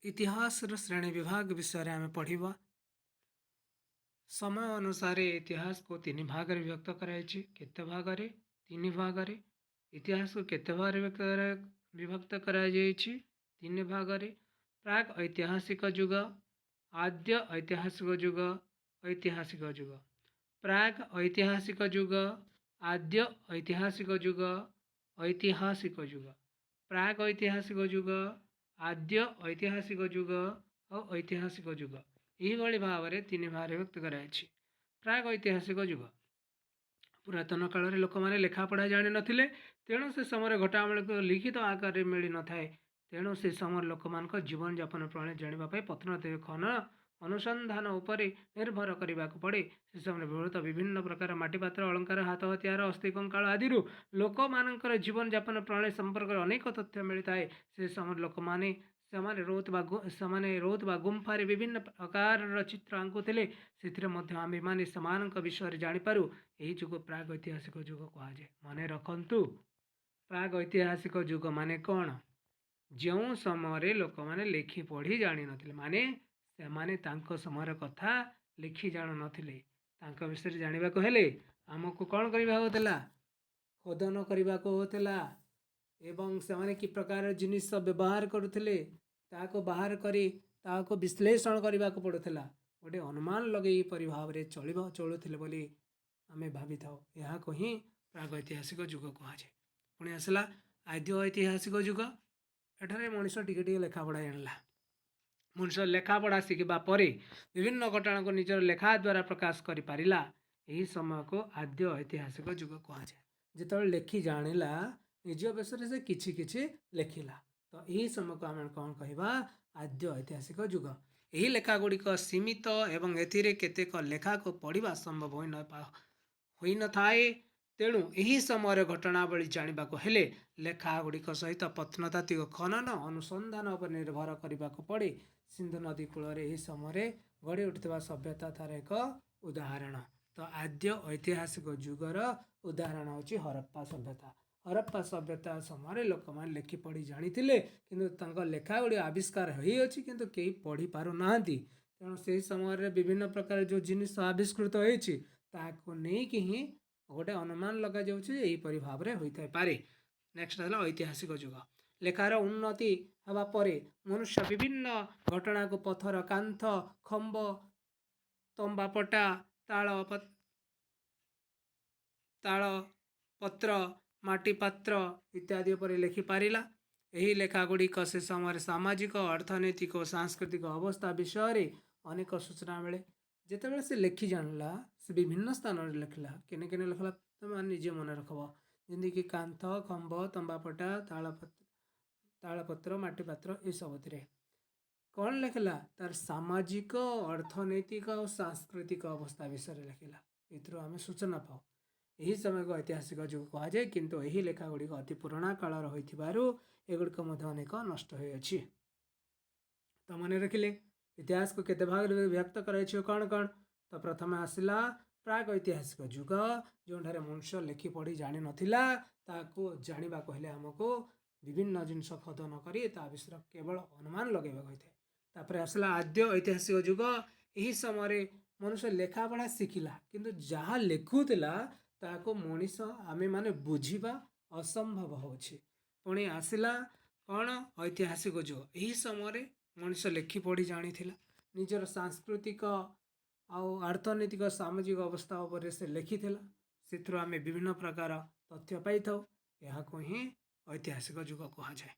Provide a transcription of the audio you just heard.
इतिहास श्रेणी विभाग विषय आम पढ़ा। समय अनुसार इतिहास को तीन भाग में विभक्त कर भाग तीन भाग इतिहास को केते भाग विभक्त कर तीन भाग प्राक ऐतिहासिक युग, आद्य ऐतिहासिक युग, ऐतिहासिक युग। प्राक ऐतिहासिक युग, आद्य ऐतिहासिक युग, ऐतिहासिक युग। प्राक ऐतिहासिक युग, आद्य ऐतिहासिक युग और ऐतिहासिक युग यही भाव में तीन भाग विभक्त कराई। प्राग ऐतिहासिक युग पुरातन काल में लोक मैंने लेखापढ़ा जानी नथिले, तेणु से समय घटनावली को लिखित आकार मिल न था। तेणु से समय लोक मान जीवन यापन प्रणाली जानापी प्रत्नतात्विक खनन अनुसंधान उपर निर्भर करने को पड़े। से समय व्यवहृत विभिन्न प्रकार माटीपात्र, अलंकार, हाथ हथियार, अस्थि कंकाल आदि लोक मान जीवन यापन प्रणाली संपर्क में अनेक तथ्य मिलता है। से समय लोक मैंने रोहुवा गुंफार विभिन्न प्रकार चित्र आंकुले से आम समान विषय जानीपू। यही जुग प्राग ऐतिहासिक युग कहुए। मन रखु प्राग ऐतिहासिक युग माने कौन? जो समय लोक मैंने लिखि पढ़ी जानी नथिले, माने से माने तांको समय कथा लिखि जानु नथिले। तांको विषय जानिबा को हेले आमको कौन करबा होतला? खोदन करबा को होतला एवं से माने कि प्रकार जिनिस व्यवहार करुथिले ताको बाहर करी ताको विश्लेषण करबा को पड़ुथिला। गोटे अनुमान लगे परि भाव में चलुथिले बोली आमे भावी थाओ। यहाँ को ही प्राग ऐतिहासिक युग कहुए। पुणी आसला आद्य ऐतिहासिक युग। एठारे मनीष टिके लेखापढ़ा जानिला। मनुष्य लेखापढ़ा शिखा पर विभिन्न घटना को निजर लेखा द्वारा प्रकाश कर पारिला। यही समय को आद्य ऐतिहासिक युग कहुए। जिते लेखि जानिला निज विषय से किछि लेखिला, तो यही समय को आम कौन कहवा? आद्य ऐतिहासिक युग। यही लेखा गुड़िक सीमित एवं एथिरे केतेक लेखा को पढ़ा संभव होई न थाए। तेणु यही समय घटनावली जाना हेले लेखा गुड़िक सहित प्रत्नतात्विक खनन अनुसंधान पर निर्भर करने को पड़े। सिंधु नदी कूल यही समय गढ़ी उठुवा सभ्यता तार एक उदाहरण। तो आद्य ऐतिहासिक युगर उदाहरण होची हरप्पा सभ्यता। हरप्पा सभ्यता समय लोक मैंने लिखि पढ़ी जानी किंतु लेखा गुड़ी आविष्कार होती किंतु कई पढ़ी पारु नाहंती। तेणु से समय विभिन्न प्रकार जो जिनिस आविष्कृत होती नहीं ही गोटे अनुमान लगा जापरी भाव में होता पारे। नेक्स्ट है ऐतिहासिक युग। लेखार उन्नति हवा परे मनुष्य विभिन्न घटना को पत्थर, कांथ, खंब, तंबापटा, ताल पत्र, माटी पात्र इत्यादि पर लिखि पारिला। यही लेखा गुड़िक से समय सामाजिक, अर्थनैतिक और सांस्कृतिक अवस्था विषय अनेक सूचना मिले। जितेबाला से लिखि जानला से विभिन्न स्थान में लिखला केने केने लिखला तुम निजे मन रखब। जमीक कांथ, खंब, तंबापटा, तालपत्र, माटीपात्र ये सब कौन लिखला? तार सामाजिक, अर्थनैतिक और सांस्कृतिक अवस्था विषय लिखला। ये आम सूचना पाओ। यही समय को ऐतिहासिक युग कहुए। किंतु यही लेखा गुड़िक अति पुराणा कालर होगुड़िक अनेक नष्ट होती। तो मन रखिले इतिहास को केते भाग व्यक्त कर कौन कौन? तो प्रथम आसला प्राग ऐतिहासिक युग जो मनुष्य लिखि पढ़ी जानी नथिला ताको जानिबा कहले हमको विभिन्न जिनस खोदन करी ता विषय केवल अनुमान लगेबा होता है। तापर आसला आद्य ऐतिहासिक युग। यही समय मनुष्य लेखा पढ़ा शिखिला किंतु जहाँ लिखुला ताको मनीष आमे माने बुझिबा असंभव होछि। पुणी आसला कौन? ऐतिहासिक युग। यही समय मनुष्य लिखि पढ़ी जानी निजर सांस्कृतिक अर्थनैतिक सामाजिक अवस्था उपर से लिखिथिला। से आमे विभिन्न प्रकार तथ्य पाई थाउ। यह को ही ऐतिहासिक युग कहुए।